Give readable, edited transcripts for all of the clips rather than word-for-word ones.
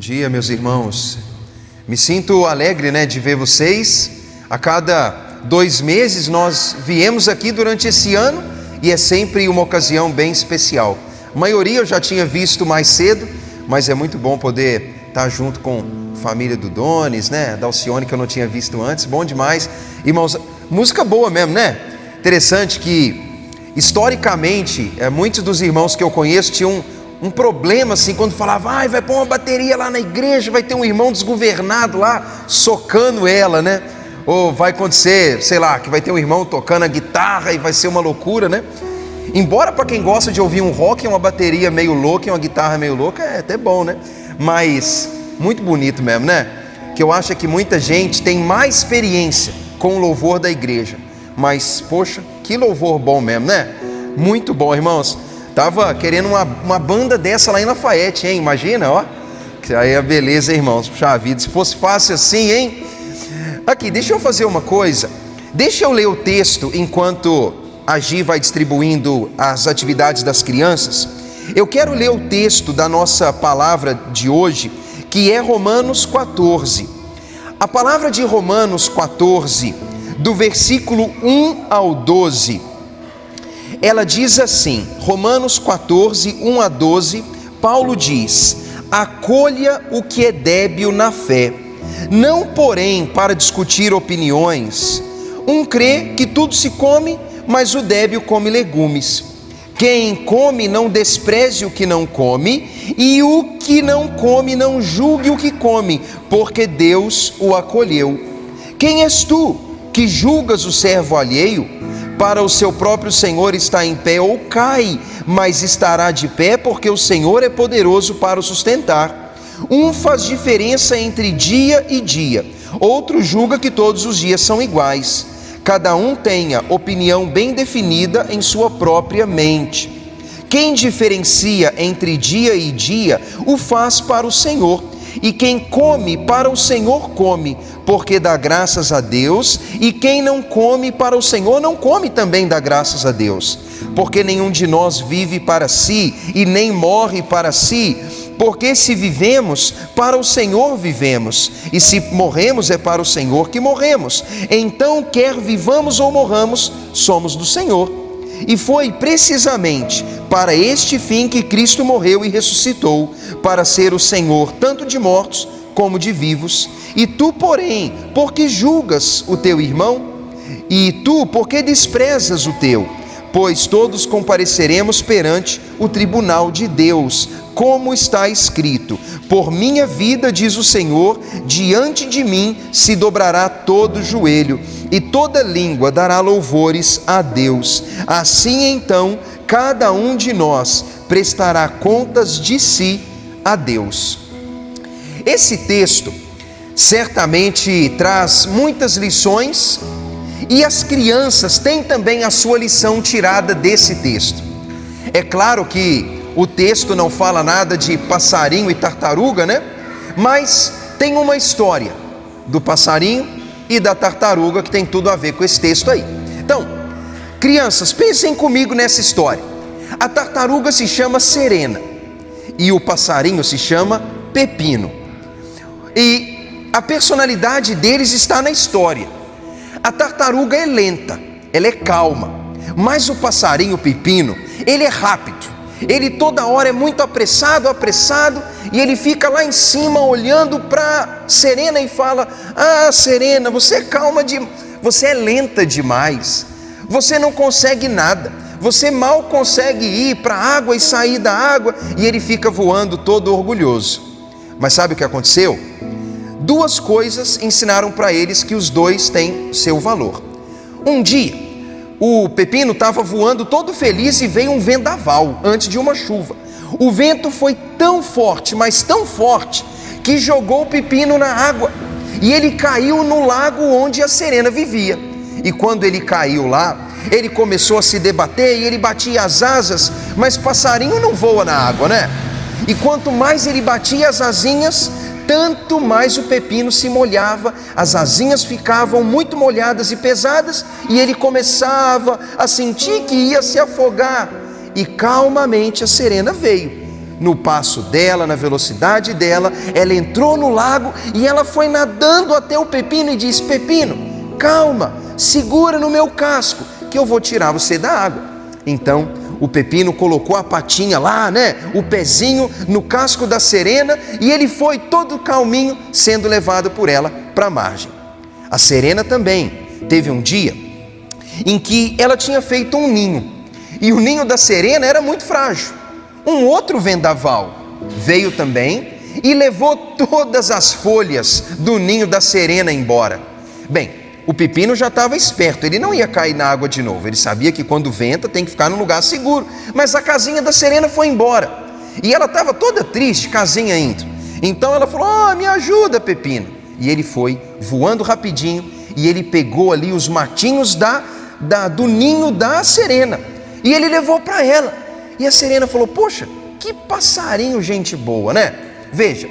dia, meus irmãos. Me sinto alegre, de ver vocês. A cada 2 meses nós viemos aqui durante esse ano e é sempre uma ocasião bem especial. A maioria eu já tinha visto mais cedo, mas é muito bom poder estar junto com a família do Donis, da Alcione, que eu não tinha visto antes. Bom demais. Irmãos, música boa mesmo, Interessante que, historicamente, muitos dos irmãos que eu conheço tinham um problema assim, quando falava, vai pôr uma bateria lá na igreja, vai ter um irmão desgovernado lá, socando ela, ou vai acontecer, sei lá, que vai ter um irmão tocando a guitarra e vai ser uma loucura, Embora para quem gosta de ouvir um rock, uma bateria meio louca e uma guitarra meio louca, é até bom, Mas, muito bonito mesmo, Que eu acho que muita gente tem mais experiência com o louvor da igreja, mas, poxa, que louvor bom mesmo, Muito bom, irmãos. Tava querendo uma banda dessa lá em Lafayette, hein? Imagina, ó. Que aí é beleza, irmãos. Puxa vida, se fosse fácil assim, hein? Aqui, deixa eu fazer uma coisa. Deixa eu ler o texto enquanto a Gi vai distribuindo as atividades das crianças. Eu quero ler o texto da nossa palavra de hoje, que é Romanos 14. A palavra de Romanos 14, do versículo 1 ao 12, ela diz assim, Romanos 14, 1 a 12, Paulo diz: acolha o que é débil na fé, não porém para discutir opiniões. Um crê que tudo se come, mas o débil come legumes. Quem come não despreze o que não come, e o que não come não julgue o que come, porque Deus o acolheu. Quem és tu que julgas o servo alheio? Para o seu próprio Senhor está em pé ou cai, mas estará de pé porque o Senhor é poderoso para o sustentar. Um faz diferença entre dia e dia, outro julga que todos os dias são iguais. Cada um tenha opinião bem definida em sua própria mente. Quem diferencia entre dia e dia, o faz para o Senhor. E quem come, para o Senhor come, porque dá graças a Deus, e quem não come para o Senhor, não come também dá graças a Deus. Porque nenhum de nós vive para si, e nem morre para si, porque se vivemos, para o Senhor vivemos, e se morremos é para o Senhor que morremos. Então, quer vivamos ou morramos, somos do Senhor. E foi precisamente para este fim que Cristo morreu e ressuscitou, para ser o Senhor tanto de mortos como de vivos. E tu, porém, porque julgas o teu irmão? E tu, porque desprezas o teu? Pois todos compareceremos perante o tribunal de Deus, como está escrito: por minha vida, diz o Senhor, diante de mim se dobrará todo joelho, e toda língua dará louvores a Deus. Assim então, cada um de nós prestará contas de si a Deus. Esse texto certamente traz muitas lições, e as crianças têm também a sua lição tirada desse texto. É claro que o texto não fala nada de passarinho e tartaruga, mas tem uma história do passarinho e da tartaruga que tem tudo a ver com esse texto aí. Então, crianças, pensem comigo nessa história. A tartaruga se chama Serena e o passarinho se chama Pepino. E a personalidade deles está na história. A tartaruga é lenta, ela é calma, mas o passarinho Pepino, ele é rápido. Ele toda hora é muito apressado, e ele fica lá em cima olhando para Serena e fala: Serena, você é você é lenta demais, você não consegue nada, você mal consegue ir para a água e sair da água. E ele fica voando todo orgulhoso. Mas sabe o que aconteceu? 2 coisas ensinaram para eles que os dois têm seu valor. Um dia, o Pepino estava voando todo feliz e veio um vendaval antes de uma chuva. O vento foi tão forte, mas tão forte, que jogou o Pepino na água. E ele caiu no lago onde a Serena vivia. E quando ele caiu lá, ele começou a se debater e ele batia as asas, mas passarinho não voa na água, E quanto mais ele batia as asinhas, tanto mais o Pepino se molhava, as asinhas ficavam muito molhadas e pesadas, e ele começava a sentir que ia se afogar. E calmamente a Serena veio, no passo dela, na velocidade dela, ela entrou no lago e ela foi nadando até o pepino e disse: Pepino, calma, segura no meu casco que eu vou tirar você da água. Então o pepino colocou a patinha lá, o pezinho no casco da serena, e ele foi todo calminho sendo levado por ela para a margem. A serena também teve um dia em que ela tinha feito um ninho, e o ninho da serena era muito frágil. Um outro vendaval veio também e levou todas as folhas do ninho da serena embora. Bem, o pepino já estava esperto, ele não ia cair na água de novo, ele sabia que quando venta tem que ficar num lugar seguro, mas a casinha da serena foi embora, e ela estava toda triste, casinha indo. Então ela falou: me ajuda, pepino. E ele foi voando rapidinho, e ele pegou ali os matinhos do ninho da serena, e ele levou para ela. E a serena falou: poxa, que passarinho gente boa, Veja,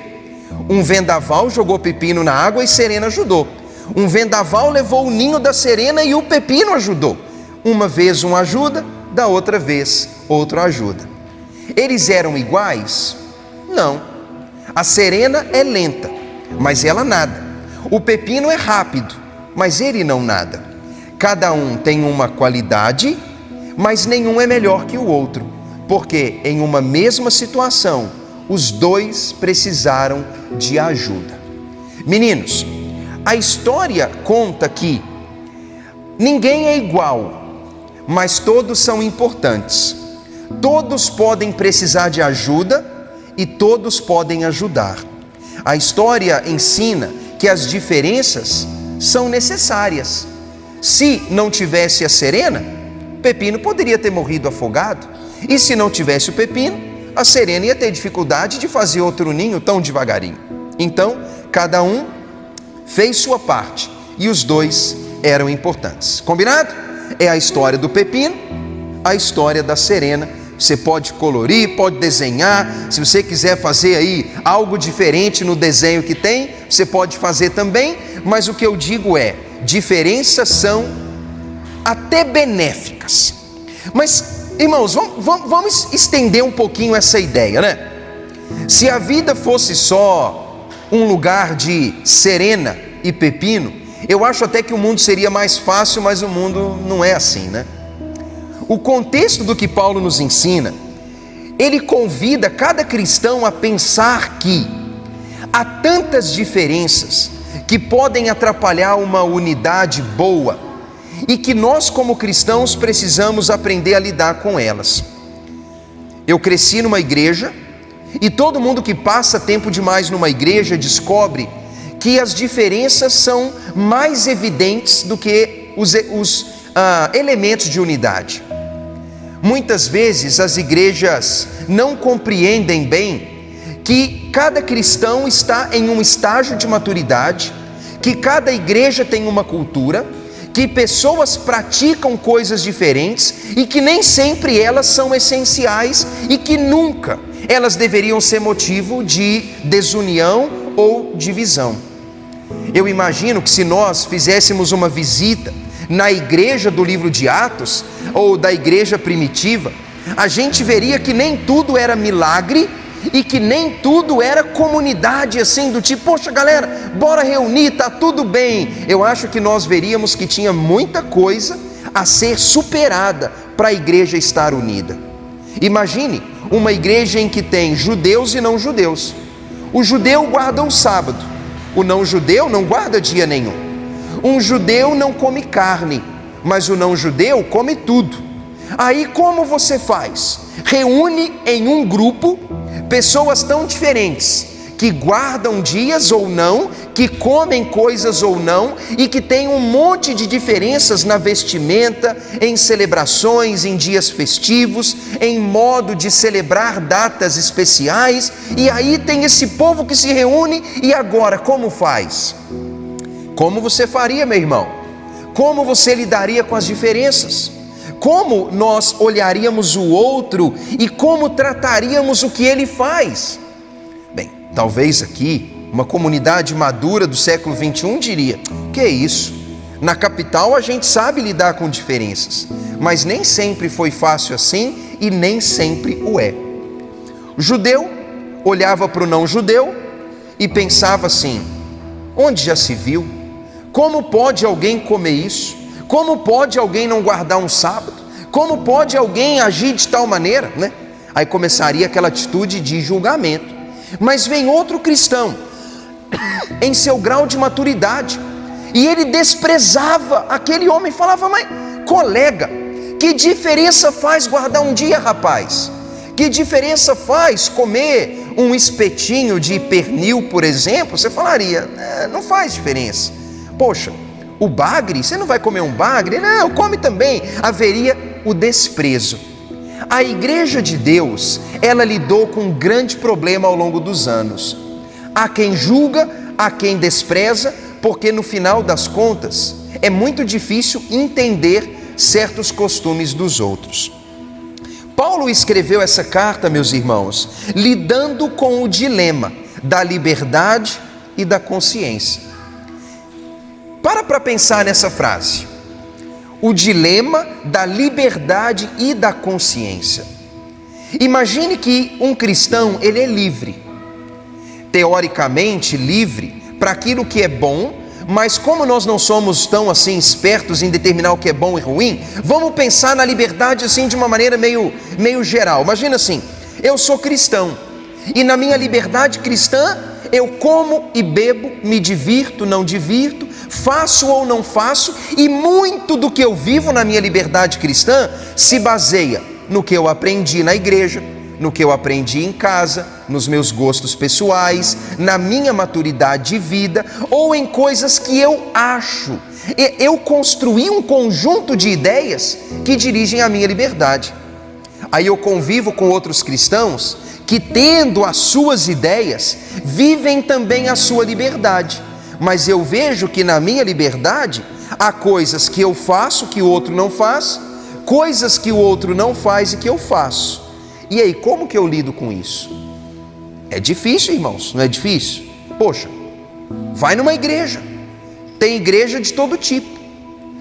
um vendaval jogou pepino na água e serena ajudou. Um vendaval levou o ninho da serena e o pepino ajudou. Uma vez um ajuda, da outra vez outro ajuda. Eles eram iguais? Não. A serena é lenta, mas ela nada. O pepino é rápido, mas ele não nada. Cada um tem uma qualidade, mas nenhum é melhor que o outro, porque em uma mesma situação, os dois precisaram de ajuda. Meninos, a história conta que ninguém é igual, mas todos são importantes. Todos podem precisar de ajuda e todos podem ajudar. A história ensina que as diferenças são necessárias. Se não tivesse a serena, Pepino poderia ter morrido afogado. E se não tivesse o pepino, a serena ia ter dificuldade de fazer outro ninho tão devagarinho. Então, cada um fez sua parte e os dois eram importantes. Combinado? É a história do pepino, a história da serena. Você pode colorir, pode desenhar. Se você quiser fazer aí algo diferente no desenho que tem, você pode fazer também. Mas o que eu digo é: diferenças são até benéficas. Mas, irmãos, vamos estender um pouquinho essa ideia, Se a vida fosse só um lugar de serena e pepino, eu acho até que o mundo seria mais fácil, mas o mundo não é assim, O contexto do que Paulo nos ensina, ele convida cada cristão a pensar que há tantas diferenças que podem atrapalhar uma unidade boa e que nós, como cristãos, precisamos aprender a lidar com elas. Eu cresci numa igreja e todo mundo que passa tempo demais numa igreja descobre que as diferenças são mais evidentes do que os elementos de unidade. Muitas vezes as igrejas não compreendem bem que cada cristão está em um estágio de maturidade, que cada igreja tem uma cultura, que pessoas praticam coisas diferentes e que nem sempre elas são essenciais e que nunca elas deveriam ser motivo de desunião ou divisão. Eu imagino que se nós fizéssemos uma visita na igreja do livro de Atos ou da igreja primitiva, a gente veria que nem tudo era milagre e que nem tudo era comunidade assim do tipo: poxa galera, bora reunir, tá tudo bem. Eu acho que nós veríamos que tinha muita coisa a ser superada para a igreja estar unida. Imagine uma igreja em que tem judeus e não judeus. O judeu guarda o sábado, o não judeu não guarda dia nenhum. Um judeu não come carne, mas o não judeu come tudo. Aí como você faz? Reúne em um grupo pessoas tão diferentes, que guardam dias ou não, que comem coisas ou não, e que têm um monte de diferenças na vestimenta, em celebrações, em dias festivos, em modo de celebrar datas especiais. E aí tem esse povo que se reúne, e agora como faz? Como você faria, meu irmão? Como você lidaria com as diferenças? Como nós olharíamos o outro e como trataríamos o que ele faz? Bem, talvez aqui uma comunidade madura do século 21 diria: que é isso? Na capital a gente sabe lidar com diferenças, mas nem sempre foi fácil assim e nem sempre o é. judeu olhava para o não judeu e pensava assim: onde já se viu? Como pode alguém comer isso? Como pode alguém não guardar um sábado? Como pode alguém agir de tal maneira, né? Aí começaria aquela atitude de julgamento. Mas vem outro cristão, em seu grau de maturidade, e ele desprezava aquele homem, falava: mas colega, que diferença faz guardar um dia, rapaz? Que diferença faz comer um espetinho de pernil, por exemplo? Você falaria: não faz diferença. Poxa, o bagre, você não vai comer um bagre? Não, come também. Haveria o desprezo. A igreja de Deus, ela lidou com um grande problema ao longo dos anos. Há quem julga, há quem despreza, porque no final das contas é muito difícil entender certos costumes dos outros. Paulo escreveu essa carta, meus irmãos, lidando com o dilema da liberdade e da consciência. Para pensar nessa frase: o dilema da liberdade e da consciência. Imagine que um cristão, ele é livre, teoricamente livre para aquilo que é bom, mas como nós não somos tão assim espertos em determinar o que é bom e ruim, vamos pensar na liberdade assim de uma maneira meio geral. Imagina assim: eu sou cristão e na minha liberdade cristã eu como e bebo, me divirto, não divirto, faço ou não faço, e muito do que eu vivo na minha liberdade cristã se baseia no que eu aprendi na igreja, no que eu aprendi em casa, nos meus gostos pessoais, na minha maturidade de vida, ou em coisas que eu acho. Eu construí um conjunto de ideias que dirigem a minha liberdade. Aí eu convivo com outros cristãos que, tendo as suas ideias, vivem também a sua liberdade. Mas eu vejo que na minha liberdade há coisas que eu faço que o outro não faz, coisas que o outro não faz e que eu faço. E aí, como que eu lido com isso? É difícil, irmãos, não é difícil? Poxa, vai numa igreja, tem igreja de todo tipo,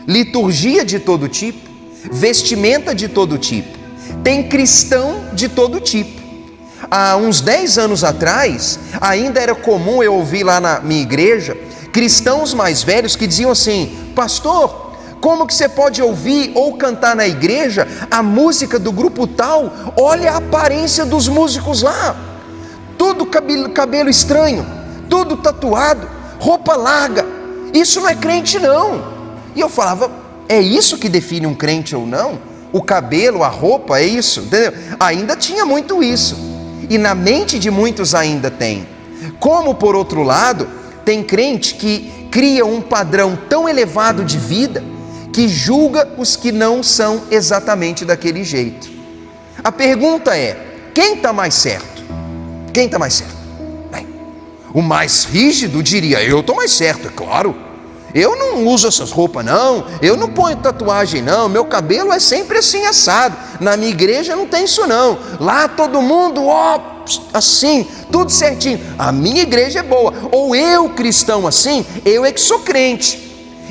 liturgia de todo tipo, vestimenta de todo tipo, tem cristão de todo tipo. Há uns 10 anos atrás, ainda era comum eu ouvir lá na minha igreja cristãos mais velhos que diziam assim: pastor, como que você pode ouvir ou cantar na igreja a música do grupo tal? Olha a aparência dos músicos lá, tudo cabelo estranho, tudo tatuado, roupa larga, isso não é crente não. E eu falava: é isso que define um crente ou não? O cabelo, a roupa, é isso? Entendeu? Ainda tinha muito isso. E na mente de muitos ainda tem. Como, por outro lado, tem crente que cria um padrão tão elevado de vida que julga os que não são exatamente daquele jeito. A pergunta é: quem está mais certo? Quem está mais certo? Bem, o mais rígido diria: eu estou mais certo, é claro. Eu não uso essas roupas não, eu não ponho tatuagem não, meu cabelo é sempre assim assado, na minha igreja não tem isso não, lá todo mundo, assim, tudo certinho, a minha igreja é boa. Ou eu, cristão assim, eu é que sou crente,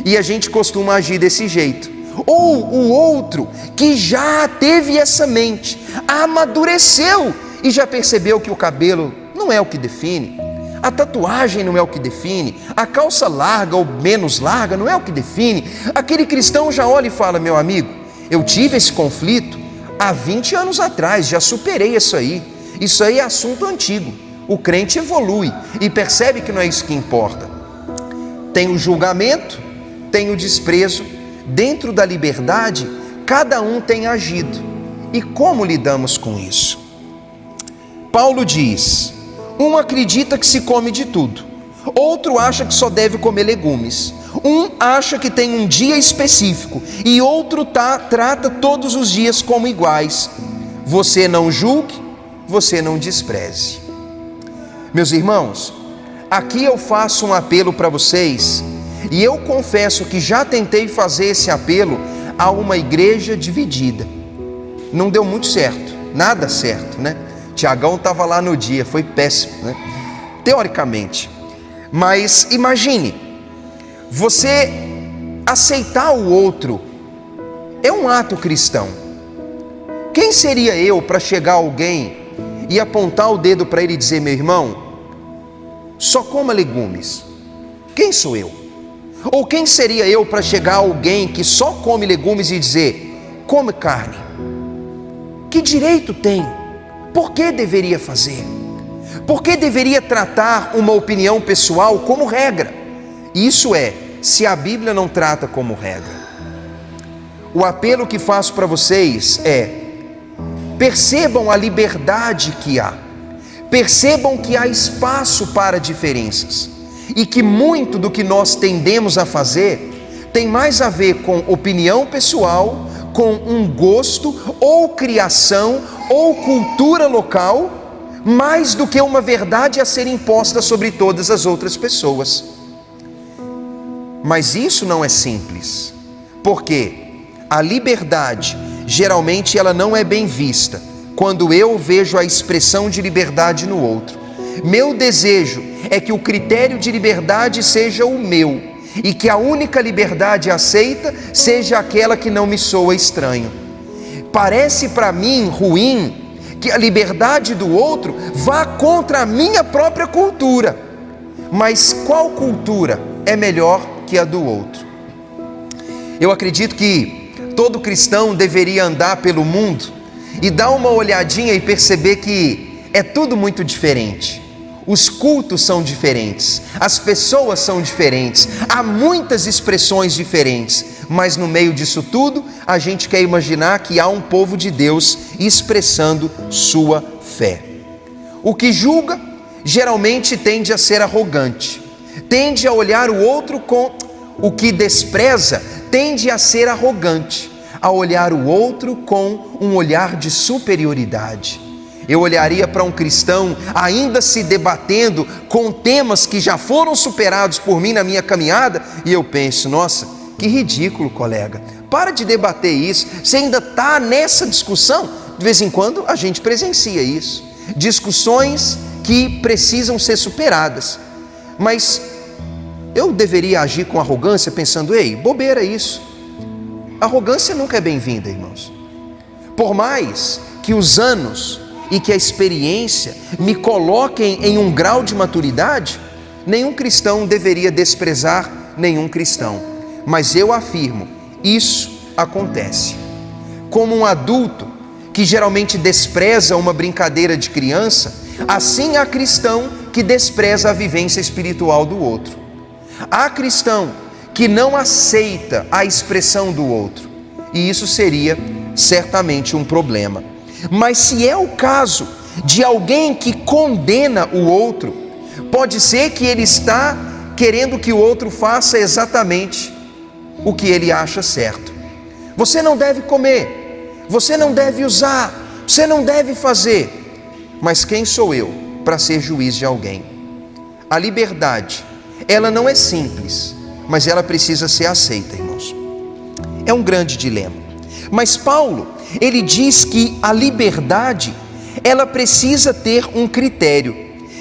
e a gente costuma agir desse jeito. Ou o outro que já teve essa mente, amadureceu e já percebeu que o cabelo não é o que define, a tatuagem não é o que define, a calça larga ou menos larga não é o que define. Aquele cristão já olha e fala: meu amigo, eu tive esse conflito há 20 anos atrás, já superei isso aí é assunto antigo. O crente evolui e percebe que não é isso que importa. Tem o julgamento, tem o desprezo. Dentro da liberdade, cada um tem agido. E como lidamos com isso? Paulo diz: um acredita que se come de tudo, outro acha que só deve comer legumes, um acha que tem um dia específico e outro trata todos os dias como iguais. Você não julgue, você não despreze. Meus irmãos, aqui eu faço um apelo para vocês, e eu confesso que já tentei fazer esse apelo a uma igreja dividida. Não deu muito certo, nada certo, né? Tiagão estava lá no dia, foi péssimo, né? Teoricamente. Mas imagine, você aceitar o outro é um ato cristão. Quem seria eu para chegar a alguém e apontar o dedo para ele e dizer: meu irmão, só coma legumes. Quem sou eu? Ou quem seria eu para chegar a alguém que só come legumes e dizer: come carne? Que direito tem? Por que deveria fazer? Por que deveria tratar uma opinião pessoal como regra? Isso é, se a Bíblia não trata como regra. O apelo que faço para vocês é: percebam a liberdade que há, percebam que há espaço para diferenças, e que muito do que nós tendemos a fazer tem mais a ver com opinião pessoal, com um gosto, ou criação, ou cultura local, mais do que uma verdade a ser imposta sobre todas as outras pessoas. Mas isso não é simples, porque a liberdade, geralmente ela não é bem vista quando eu vejo a expressão de liberdade no outro. Meu desejo é que o critério de liberdade seja o meu, e que a única liberdade aceita seja aquela que não me soa estranho. Parece para mim ruim que a liberdade do outro vá contra a minha própria cultura, mas qual cultura é melhor que a do outro? Eu acredito que todo cristão deveria andar pelo mundo e dar uma olhadinha e perceber que é tudo muito diferente. Os cultos são diferentes, as pessoas são diferentes, há muitas expressões diferentes, mas no meio disso tudo, a gente quer imaginar que há um povo de Deus expressando sua fé. O que julga, geralmente tende a ser arrogante, tende a olhar o outro com... O que despreza, tende a ser arrogante, a olhar o outro com um olhar de superioridade. Eu olharia para um cristão ainda se debatendo com temas que já foram superados por mim na minha caminhada, e eu penso: nossa, que ridículo, colega, para de debater isso, você ainda está nessa discussão? De vez em quando a gente presencia isso, discussões que precisam ser superadas, mas eu deveria agir com arrogância pensando: ei, bobeira isso. Arrogância nunca é bem-vinda, irmãos. Por mais que os anos e que a experiência me coloquem em um grau de maturidade, nenhum cristão deveria desprezar nenhum cristão. Mas eu afirmo, isso acontece. Como um adulto que geralmente despreza uma brincadeira de criança, assim há cristão que despreza a vivência espiritual do outro. Há cristão que não aceita a expressão do outro, e isso seria certamente um problema. Mas se é o caso de alguém que condena o outro, pode ser que ele está querendo que o outro faça exatamente o que ele acha certo. Você não deve comer, você não deve usar, você não deve fazer. Mas quem sou eu para ser juiz de alguém? A liberdade, ela não é simples, mas ela precisa ser aceita, irmãos. É um grande dilema. Mas Paulo, ele diz que a liberdade, ela precisa ter um critério.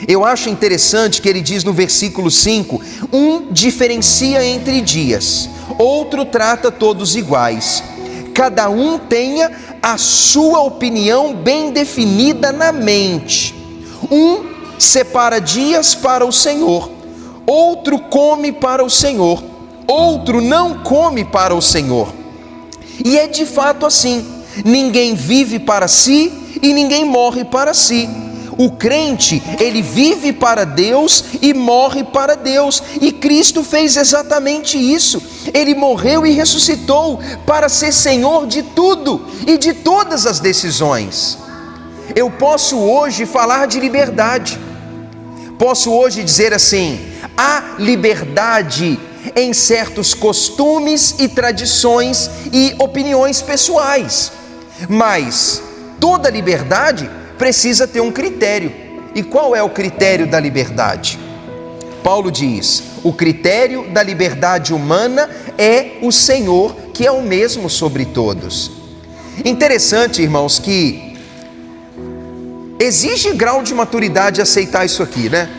Eu acho interessante que ele diz no versículo 5, um diferencia entre dias, outro trata todos iguais. Cada um tenha a sua opinião bem definida na mente. Um separa dias para o Senhor, outro come para o Senhor, outro não come para o Senhor. E é de fato assim, ninguém vive para si e ninguém morre para si. O crente, ele vive para Deus e morre para Deus, e Cristo fez exatamente isso. Ele morreu e ressuscitou para ser Senhor de tudo e de todas as decisões. Eu posso hoje falar de liberdade, posso hoje dizer assim: há liberdade em certos costumes e tradições e opiniões pessoais, mas toda liberdade precisa ter um critério. E qual é o critério da liberdade? Paulo diz: o critério da liberdade humana é o Senhor, que é o mesmo sobre todos. Interessante, irmãos, que exige grau de maturidade aceitar isso aqui, né?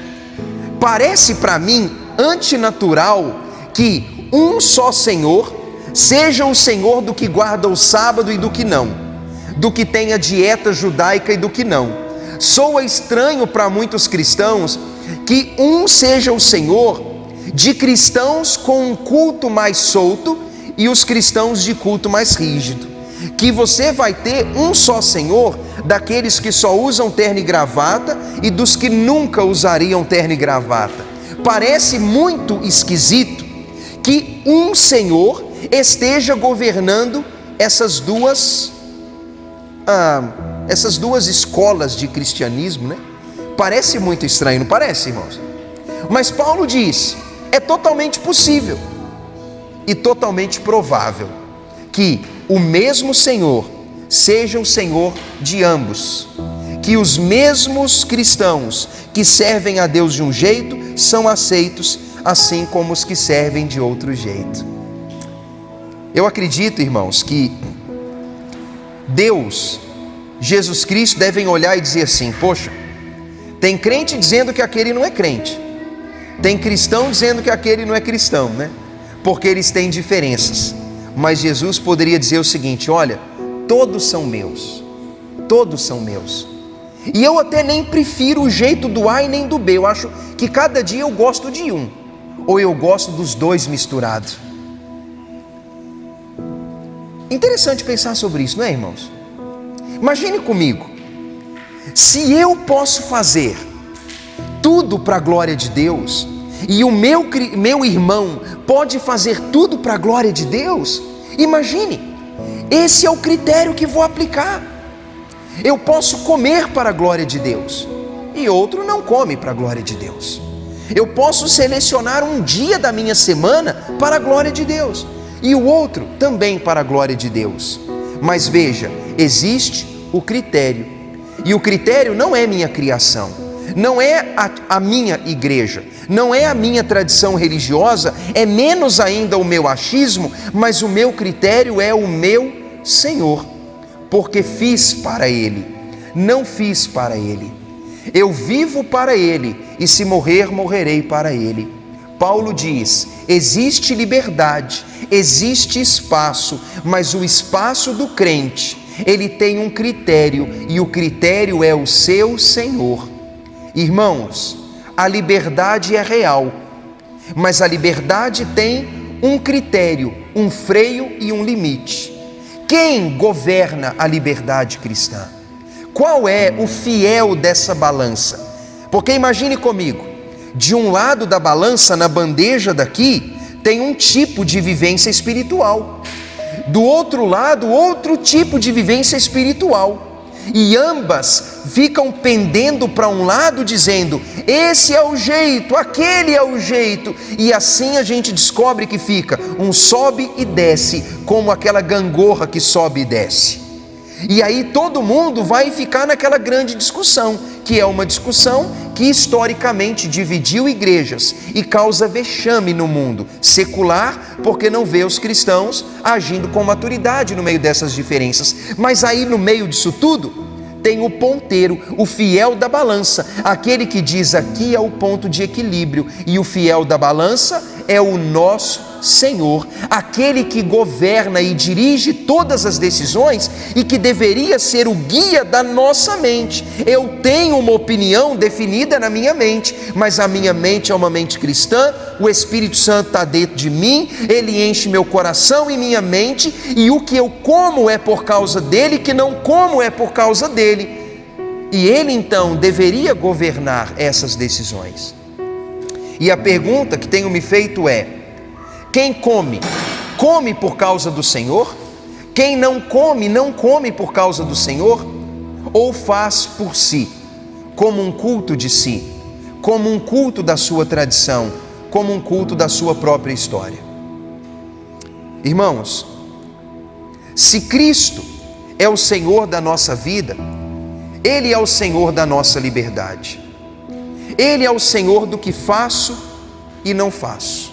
Parece para mim antinatural que um só Senhor seja o Senhor do que guarda o sábado e do que não, do que tem a dieta judaica e do que não, Soa estranho para muitos cristãos que um seja o Senhor de cristãos com um culto mais solto e os cristãos de culto mais rígido. Que você vai ter um só Senhor daqueles que só usam terno e gravata e dos que nunca usariam terno e gravata. Parece muito esquisito que um Senhor esteja governando essas duas escolas de cristianismo, né? Parece muito estranho, não parece, irmãos? Mas Paulo diz, é totalmente possível e totalmente provável que o mesmo Senhor seja o Senhor de ambos, que os mesmos cristãos que servem a Deus de um jeito são aceitos, assim como os que servem de outro jeito. Eu acredito, irmãos, que Deus, Jesus Cristo devem olhar e dizer assim, poxa, tem crente dizendo que aquele não é crente, tem cristão dizendo que aquele não é cristão, né? Porque eles têm diferenças. Mas Jesus poderia dizer o seguinte, olha, todos são meus, todos são meus. E eu até nem prefiro o jeito do A e nem do B, eu acho que cada dia eu gosto de um, ou eu gosto dos dois misturados. Interessante pensar sobre isso, não é, irmãos? Imagine comigo, se eu posso fazer tudo para a glória de Deus, e o meu irmão pode fazer tudo para a glória de Deus, imagine, esse é o critério que vou aplicar. Eu posso comer para a glória de Deus, e outro não come para a glória de Deus. Eu posso selecionar um dia da minha semana para a glória de Deus, e o outro também para a glória de Deus. Mas veja, existe o critério, e o critério não é minha criação, não é a minha igreja, não é a minha tradição religiosa, é menos ainda o meu achismo, mas o meu critério é o meu Senhor, porque fiz para Ele, não fiz para Ele. Eu vivo para Ele, e se morrer, morrerei para Ele. Paulo diz, existe liberdade, existe espaço, mas o espaço do crente, ele tem um critério, e o critério é o seu Senhor. Irmãos, a liberdade é real, mas a liberdade tem um critério, um freio e um limite. Quem governa a liberdade cristã? Qual é o fiel dessa balança? Porque imagine comigo, de um lado da balança, na bandeja daqui, tem um tipo de vivência espiritual. Do outro lado, outro tipo de vivência espiritual. E ambas ficam pendendo para um lado, dizendo, esse é o jeito, aquele é o jeito. E assim a gente descobre que fica um sobe e desce, como aquela gangorra que sobe e desce. E aí todo mundo vai ficar naquela grande discussão, que é uma discussão que historicamente dividiu igrejas e causa vexame no mundo secular, porque não vê os cristãos agindo com maturidade no meio dessas diferenças. Mas aí no meio disso tudo, tem o ponteiro, o fiel da balança, aquele que diz aqui é o ponto de equilíbrio, e o fiel da balança é o nosso Senhor, aquele que governa e dirige todas as decisões e que deveria ser o guia da nossa mente. Eu tenho uma opinião definida na minha mente, mas a minha mente é uma mente cristã, o Espírito Santo está dentro de mim, ele enche meu coração e minha mente, e o que eu como é por causa dele, que não como é por causa dele. E ele então deveria governar essas decisões. E a pergunta que tenho me feito é: quem come, come por causa do Senhor? Quem não come, não come por causa do Senhor? Ou faz por si, como um culto de si, como um culto da sua tradição, como um culto da sua própria história? Irmãos, se Cristo é o Senhor da nossa vida, Ele é o Senhor da nossa liberdade. Ele é o Senhor do que faço e não faço.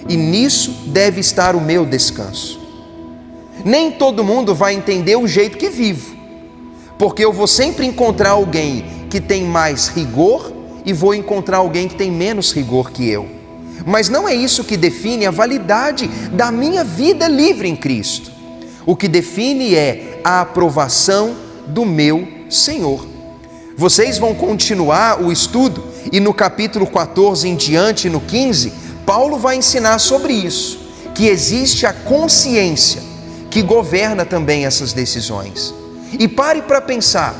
E nisso deve estar o meu descanso. Nem todo mundo vai entender o jeito que vivo, porque eu vou sempre encontrar alguém que tem mais rigor e vou encontrar alguém que tem menos rigor que eu. Mas não é isso que define a validade da minha vida livre em Cristo. O que define é a aprovação do meu Senhor. Vocês vão continuar o estudo e no capítulo 14 em diante, no 15, Paulo vai ensinar sobre isso, que existe a consciência que governa também essas decisões. E pare para pensar,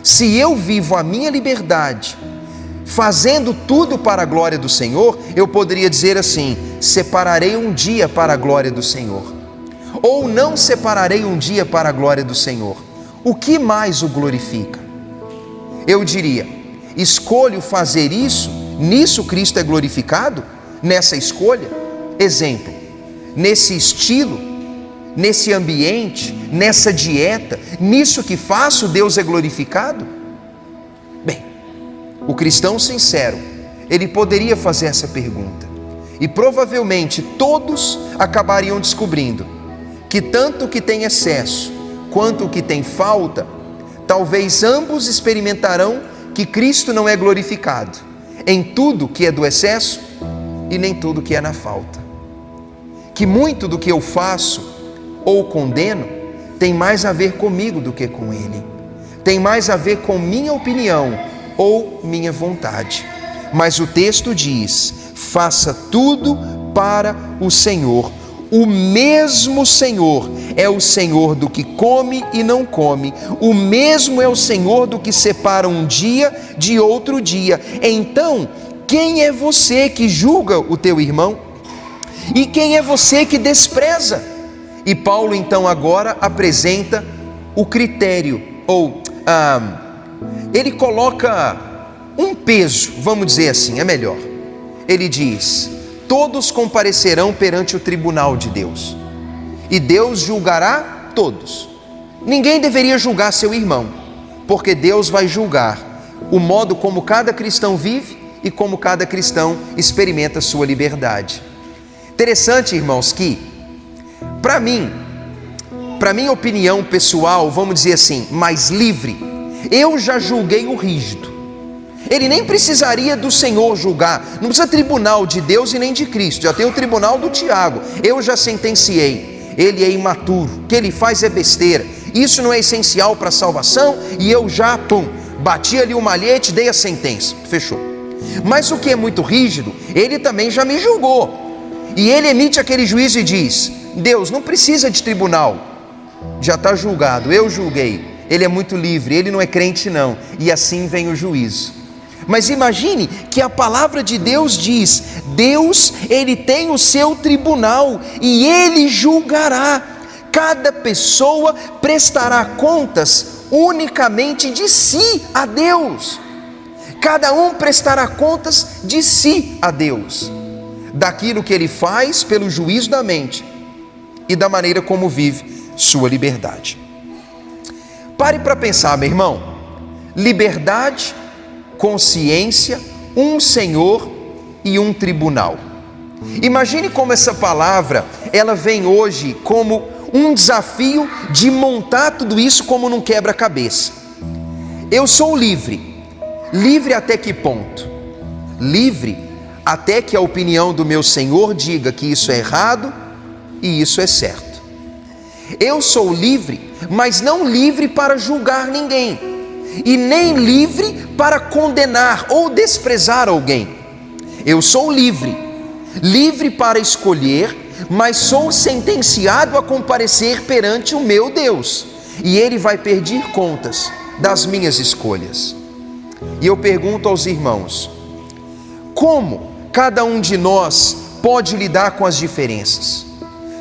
se eu vivo a minha liberdade, fazendo tudo para a glória do Senhor, eu poderia dizer assim: separarei um dia para a glória do Senhor, ou não separarei um dia para a glória do Senhor. O que mais o glorifica? Eu diria, escolho fazer isso, nisso Cristo é glorificado, nessa escolha. Exemplo, nesse estilo, nesse ambiente, nessa dieta, nisso que faço, Deus é glorificado? Bem, o cristão sincero, ele poderia fazer essa pergunta, e provavelmente todos acabariam descobrindo que tanto o que tem excesso, quanto o que tem falta, talvez ambos experimentarão que Cristo não é glorificado em tudo que é do excesso e nem tudo que é na falta. Que muito do que eu faço ou condeno tem mais a ver comigo do que com Ele, tem mais a ver com minha opinião ou minha vontade. Mas o texto diz: faça tudo para o Senhor. O mesmo Senhor é o Senhor do que come e não come, o mesmo é o Senhor do que separa um dia de outro dia. Então, quem é você que julga o teu irmão? E quem é você que despreza? E Paulo então agora apresenta o critério, ou ele coloca um peso, vamos dizer assim, é melhor. Ele diz: todos comparecerão perante o tribunal de Deus, e Deus julgará todos. Ninguém deveria julgar seu irmão, porque Deus vai julgar o modo como cada cristão vive e como cada cristão experimenta sua liberdade. Interessante, irmãos, que para minha opinião pessoal, vamos dizer assim, mais livre, eu já julguei o rígido. Ele nem precisaria do Senhor julgar, não precisa tribunal de Deus e nem de Cristo, já tem o tribunal do Tiago. Eu já sentenciei, ele é imaturo, o que ele faz é besteira, isso não é essencial para a salvação, e eu já, bati ali o malhete, dei a sentença, fechou. Mas o que é muito rígido, ele também já me julgou, e ele emite aquele juízo e diz: Deus não precisa de tribunal, já está julgado, eu julguei, ele é muito livre, ele não é crente não, e assim vem o juízo. Mas imagine que a palavra de Deus diz: Deus, ele tem o seu tribunal e ele julgará. Cada pessoa prestará contas unicamente de si a Deus. Cada um prestará contas de si a Deus, daquilo que ele faz pelo juízo da mente e da maneira como vive sua liberdade. Pare para pensar, meu irmão. Liberdade, consciência, um Senhor e um tribunal. Imagine como essa palavra, ela vem hoje como um desafio de montar tudo isso como num quebra-cabeça. Eu sou livre. Livre até que ponto? Livre até que a opinião do meu Senhor diga que isso é errado e isso é certo. Eu sou livre, mas não livre para julgar ninguém, e nem livre para condenar ou desprezar alguém. Eu sou livre, livre para escolher, mas sou sentenciado a comparecer perante o meu Deus, e Ele vai pedir contas das minhas escolhas. E eu pergunto aos irmãos: como cada um de nós pode lidar com as diferenças?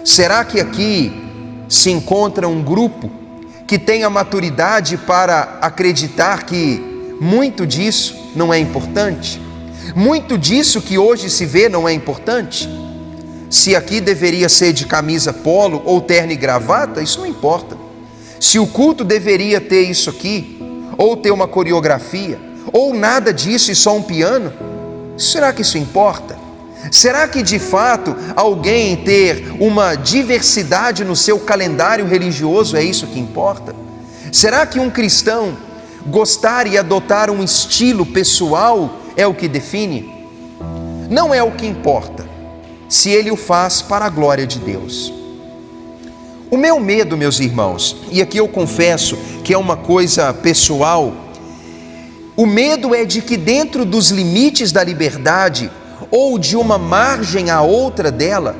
Será que aqui se encontra um grupo que tem a maturidade para acreditar que muito disso não é importante? Muito disso que hoje se vê não é importante? Se aqui deveria ser de camisa polo ou terno e gravata, isso não importa. Se o culto deveria ter isso aqui, ou ter uma coreografia, ou nada disso e só um piano, será que isso importa? Será que de fato alguém ter uma diversidade no seu calendário religioso é isso que importa? Será que um cristão gostar e adotar um estilo pessoal é o que define? Não é o que importa, se ele o faz para a glória de Deus. O meu medo, meus irmãos, e aqui eu confesso que é uma coisa pessoal, O medo é de que dentro dos limites da liberdade, ou de uma margem a outra dela,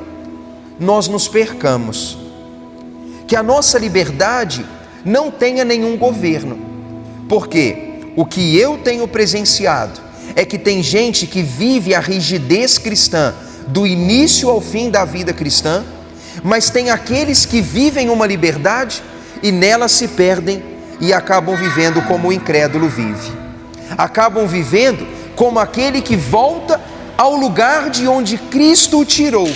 nós nos percamos. Que a nossa liberdade não tenha nenhum governo. Porque o que eu tenho presenciado é que tem gente que vive a rigidez cristã do início ao fim da vida cristã, mas tem aqueles que vivem uma liberdade e nela se perdem e acabam vivendo como o incrédulo vive. Acabam vivendo como aquele que volta ao lugar de onde Cristo o tirou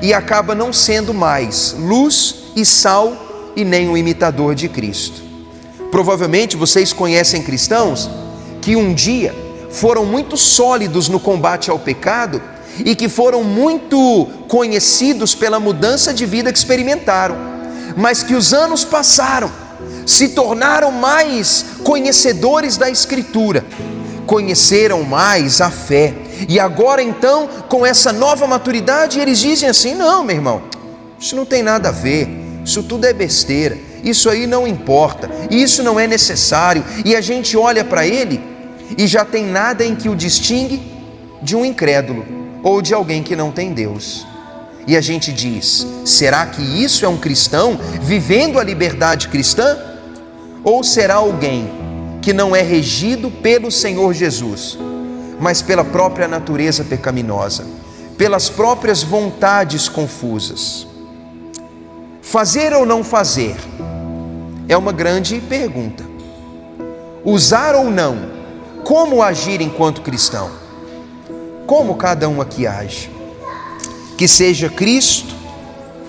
e acaba não sendo mais luz e sal e nem um imitador de Cristo. Provavelmente vocês conhecem cristãos que um dia foram muito sólidos no combate ao pecado e que foram muito conhecidos pela mudança de vida que experimentaram, mas que os anos passaram, se tornaram mais conhecedores da Escritura, conheceram mais a fé, e agora então, com essa nova maturidade, eles dizem assim: não, meu irmão, isso não tem nada a ver, isso tudo é besteira, isso aí não importa, isso não é necessário. E a gente olha para ele e já tem nada em que o distingue de um incrédulo ou de alguém que não tem Deus. E a gente diz: será que isso é um cristão vivendo a liberdade cristã? Ou será alguém que não é regido pelo Senhor Jesus, mas pela própria natureza pecaminosa, pelas próprias vontades confusas? Fazer ou não fazer é uma grande pergunta. Usar ou não, como agir enquanto cristão? Como cada um aqui age? Que seja Cristo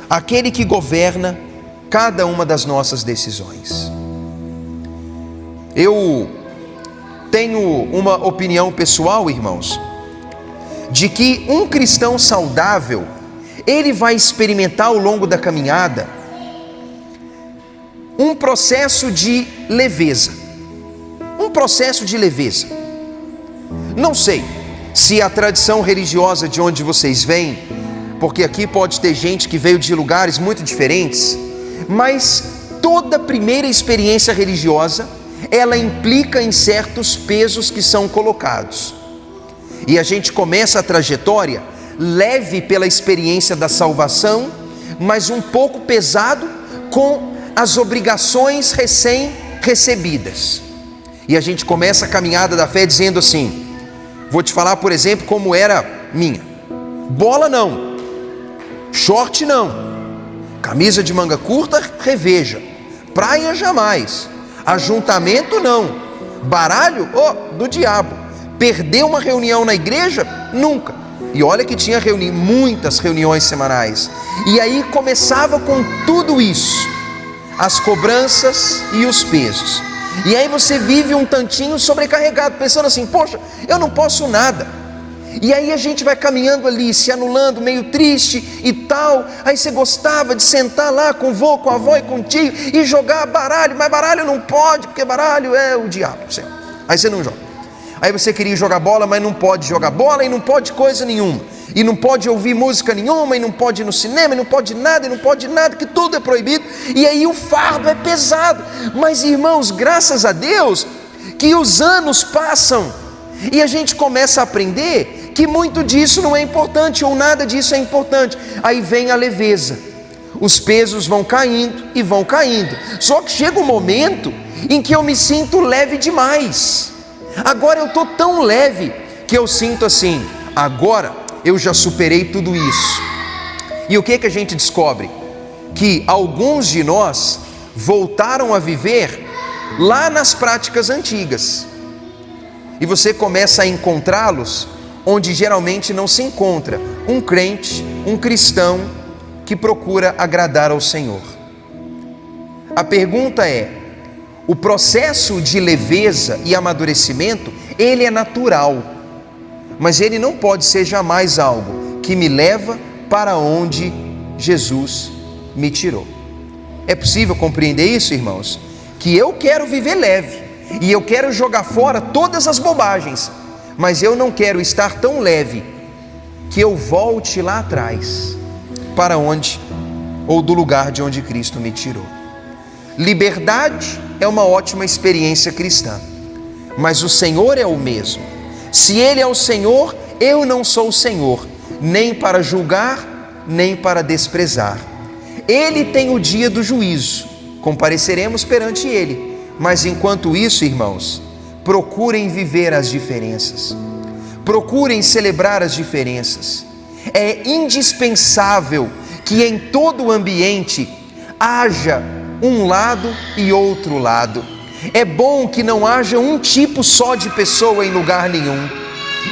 aquele que governa cada uma das nossas decisões. Eu tenho uma opinião pessoal, irmãos, de que um cristão saudável, ele vai experimentar ao longo da caminhada um processo de leveza. Um processo de leveza. Não sei se a tradição religiosa de onde vocês vêm, porque aqui pode ter gente que veio de lugares muito diferentes, mas toda primeira experiência religiosa, ela implica em certos pesos que são colocados. E a gente começa a trajetória leve pela experiência da salvação, mas um pouco pesado com as obrigações recém-recebidas. E a gente começa a caminhada da fé dizendo assim: vou te falar, por exemplo, como era minha. Bola não, short não, camisa de manga curta, reveja, praia jamais, ajuntamento não, baralho, do diabo, perder uma reunião na igreja, nunca. E olha que tinha muitas reuniões semanais. E aí começava com tudo isso, as cobranças e os pesos. E aí você vive um tantinho sobrecarregado, pensando assim: poxa, eu não posso nada. E aí a gente vai caminhando ali, se anulando, meio triste e tal. Aí você gostava de sentar lá com o vô, com a avó e com o tio e jogar baralho, mas baralho não pode, porque baralho é o diabo. Aí você não joga. Aí você queria jogar bola, mas não pode jogar bola e não pode coisa nenhuma. E não pode ouvir música nenhuma, e não pode ir no cinema, e não pode nada, que tudo é proibido. E aí o fardo é pesado. Mas, irmãos, graças a Deus que os anos passam e a gente começa a aprender que muito disso não é importante, ou nada disso é importante. Aí vem a leveza, os pesos vão caindo e vão caindo. Só que chega um momento em que eu me sinto leve demais. Agora eu estou tão leve que eu sinto assim: agora eu já superei tudo isso. E o que a gente descobre? Que alguns de nós voltaram a viver lá nas práticas antigas. E você começa a encontrá-los onde geralmente não se encontra um crente, um cristão que procura agradar ao Senhor. A pergunta é: o processo de leveza e amadurecimento, ele é natural, mas ele não pode ser jamais algo que me leva para onde Jesus me tirou. É possível compreender isso, irmãos? Que eu quero viver leve, e eu quero jogar fora todas as bobagens, mas eu não quero estar tão leve que eu volte lá atrás, para onde, ou do lugar de onde Cristo me tirou. Liberdade é uma ótima experiência cristã, mas o Senhor é o mesmo. Se Ele é o Senhor, eu não sou o Senhor, nem para julgar, nem para desprezar. Ele tem o dia do juízo, compareceremos perante Ele. Mas enquanto isso, irmãos, procurem viver as diferenças, procurem celebrar as diferenças. É indispensável que em todo o ambiente haja um lado e outro lado. É bom que não haja um tipo só de pessoa em lugar nenhum.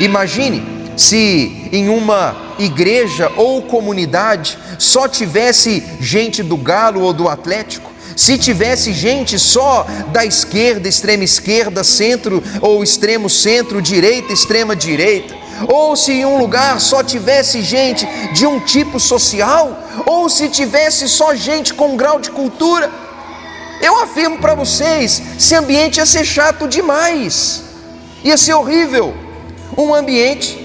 Imagine se em uma igreja ou comunidade só tivesse gente do Galo ou do Atlético, se tivesse gente só da esquerda, extrema esquerda, centro ou extremo centro, direita, extrema direita, ou se em um lugar só tivesse gente de um tipo social, ou se tivesse só gente com um grau de cultura. Eu afirmo para vocês, esse ambiente ia ser chato demais, ia ser horrível. Um ambiente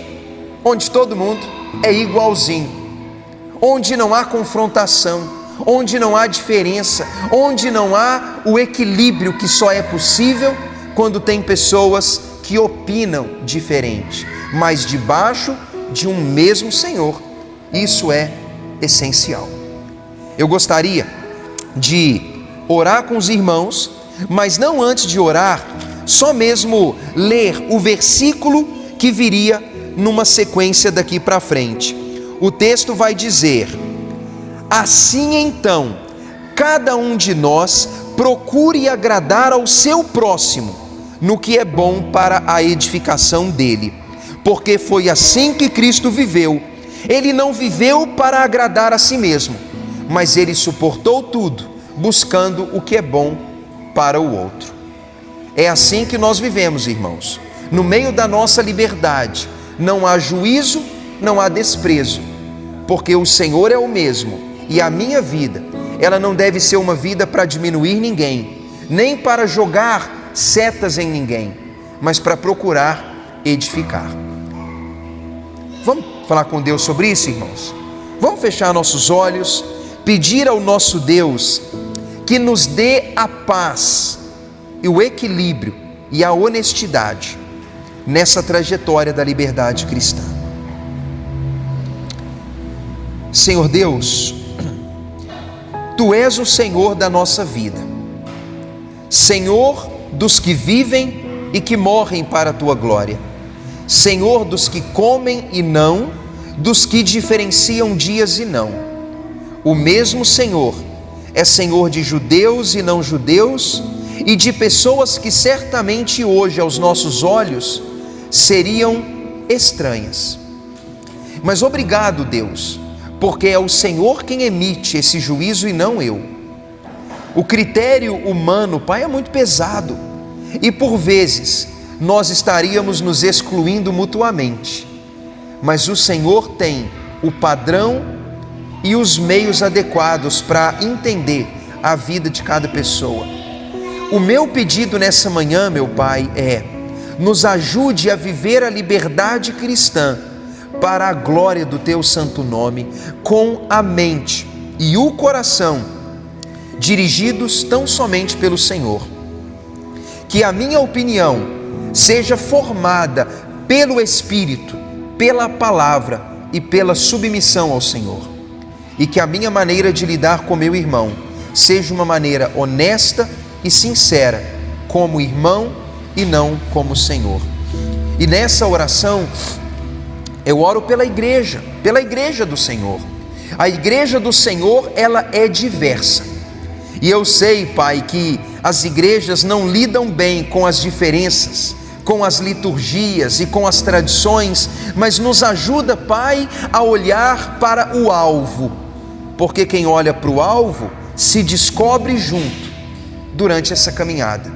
onde todo mundo é igualzinho, onde não há confrontação, onde não há diferença, onde não há o equilíbrio que só é possível quando tem pessoas que opinam diferente, mas debaixo de um mesmo Senhor. Isso é essencial. Eu gostaria de orar com os irmãos, mas não antes de orar, só mesmo ler o versículo que viria numa sequência daqui para frente. O texto vai dizer: assim então, cada um de nós procure agradar ao seu próximo no que é bom para a edificação dele, porque foi assim que Cristo viveu. Ele não viveu para agradar a si mesmo, mas ele suportou tudo, buscando o que é bom para o outro. É assim que nós vivemos, irmãos. No meio da nossa liberdade, não há juízo, não há desprezo, porque o Senhor é o mesmo, e a minha vida, ela não deve ser uma vida para diminuir ninguém, nem para jogar setas em ninguém, mas para procurar edificar. Vamos falar com Deus sobre isso, irmãos? Vamos fechar nossos olhos, pedir ao nosso Deus que nos dê a paz e o equilíbrio e a honestidade nessa trajetória da liberdade cristã. Senhor Deus, Tu és o Senhor da nossa vida, Senhor dos que vivem e que morrem para a Tua glória, Senhor dos que comem e não, dos que diferenciam dias e não. O mesmo Senhor é Senhor de judeus e não judeus, e de pessoas que certamente hoje aos nossos olhos seriam estranhas. Mas obrigado, Deus, porque é o Senhor quem emite esse juízo e não eu. O critério humano, Pai, é muito pesado, e por vezes nós estaríamos nos excluindo mutuamente, mas o Senhor tem o padrão e os meios adequados para entender a vida de cada pessoa. O meu pedido nessa manhã, meu Pai, é: nos ajude a viver a liberdade cristã para a glória do Teu santo nome, com a mente e o coração dirigidos tão somente pelo Senhor. Que a minha opinião seja formada pelo Espírito, pela palavra e pela submissão ao Senhor. E que a minha maneira de lidar com meu irmão seja uma maneira honesta e sincera, como irmão e não como Senhor. E nessa oração, eu oro pela igreja do Senhor. A igreja do Senhor, ela é diversa. E eu sei, Pai, que as igrejas não lidam bem com as diferenças, com as liturgias e com as tradições, mas nos ajuda, Pai, a olhar para o alvo, porque quem olha para o alvo se descobre junto durante essa caminhada.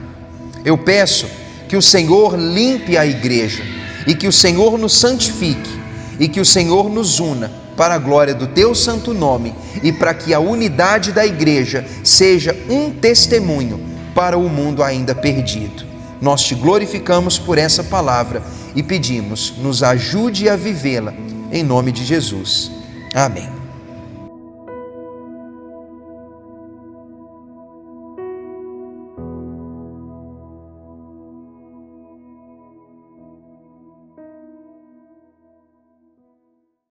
Eu peço que o Senhor limpe a igreja e que o Senhor nos santifique e que o Senhor nos una para a glória do Teu santo nome e para que a unidade da igreja seja um testemunho para o mundo ainda perdido. Nós Te glorificamos por essa palavra e pedimos, nos ajude a vivê-la, em nome de Jesus. Amém.